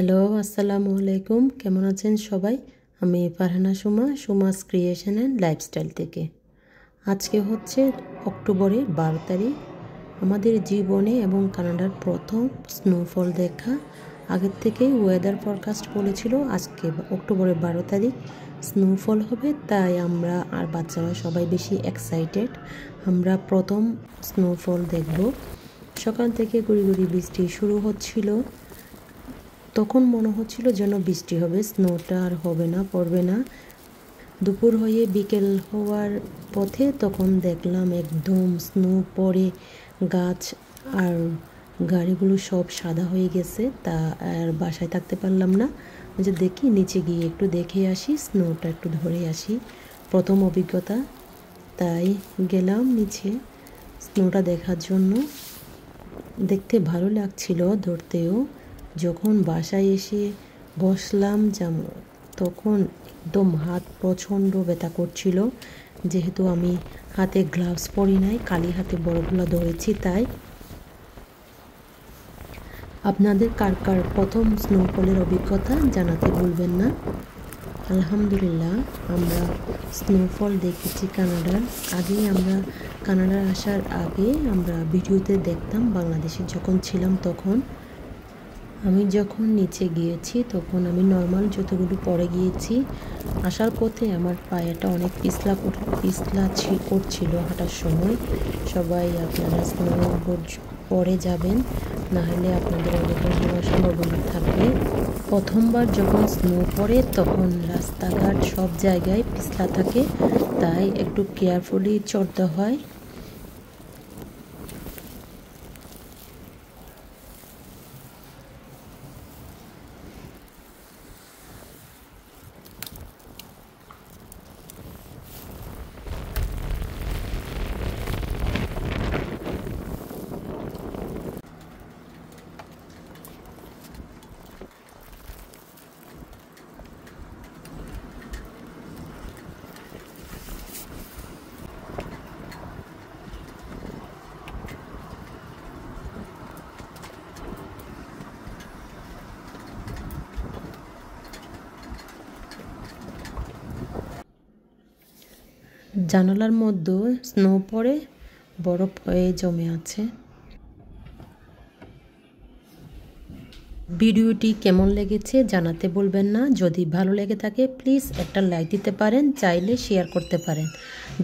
Hello, আসসালামু আলাইকুম। কেমন আছেন সবাই? আমি Farhana Suma's creation and lifestyle থেকে। আজকে হচ্ছে অক্টোবরের 12 তারিখ। আমাদের জীবনে এবং কানাডার প্রথম স্নোফল দেখা। আগের থেকেই ওয়েদার ফরকাস্ট বলেছিল আজকে অক্টোবরের 12 তারিখ স্নোফল হবে, তাই আমরা আর বাচ্চারা সবাই বেশি এক্সাইটেড। আমরা প্রথম স্নোফল দেখব। সকাল থেকে গুড়ি গুড়ি বৃষ্টি শুরু হচ্ছিল। তখন মনে হচ্ছিল যেন বৃষ্টি হবে, স্নোটা আর হবে না, পড়বে না। দুপুর হয়ে বিকেল হওয়ার পথে তখন দেখলাম একদম স্নো পড়ে গাছ আর গাড়িগুলো সব সাদা হয়ে গেছে। তা আর বাসায় থাকতে পারলাম না, যে দেখি নিচে গিয়ে একটু দেখে আসি, স্নোটা একটু ধরে আসি। প্রথম অভিজ্ঞতা, তাই গেলাম নিচে স্নোটা দেখার জন্য। দেখতে ভালো লাগছিল, ধরতেও। যখন বাসায় এসে বসলাম তখন একদম হাত প্রচণ্ড ব্যথা করছিল, যেহেতু আমি হাতে গ্লাভস পরি নাই, খালি হাতে বরফগুলো ধরেছি। তাই আপনাদের কার কার প্রথম স্নোফলের অভিজ্ঞতা জানাতে ভুলবেন না। আলহামদুলিল্লাহ, আমরা স্নোফল দেখেছি কানাডার। কানাডার আসার আগে আমরা ভিডিওতে দেখতাম, বাংলাদেশে যখন ছিলাম তখন। আমি যখন নিচে গিয়েছি তখন আমি নর্মাল জুতোগুলো পরে গিয়েছি। আসার পথে আমার পায়েটা অনেক পিছলা করছিল হাঁটার সময়। সবাই আপনারা স্নোবোর্ড পরে যাবেন, নাহলে আপনাদের অনেকের হওয়ার সম্ভাবনা থাকবে। প্রথমবার যখন স্নো পড়ে তখন রাস্তাঘাট সব জায়গায় পিছলা থাকে, তাই একটু কেয়ারফুলি চড়তে হয়। জানালার মধ্যে স্নো পড়ে বরফ হয়ে জমে আছে। ভিডিওটি কেমন লেগেছে জানাতে ভুলবেন না। যদি ভালো লেগে থাকে প্লিজ একটা লাইক দিতে পারেন, চাইলে শেয়ার করতে পারেন।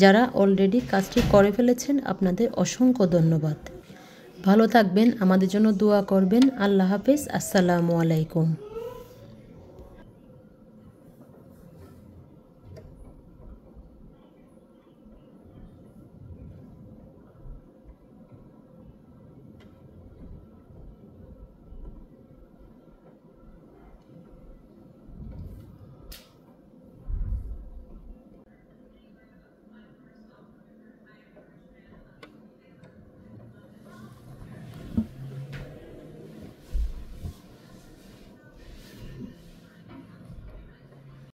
যারা অলরেডি কাজটি করে ফেলেছেন আপনাদের অসংখ্য ধন্যবাদ। ভালো থাকবেন, আমাদের জন্য দোয়া করবেন। আল্লাহ হাফেজ, আসসালামু আলাইকুম।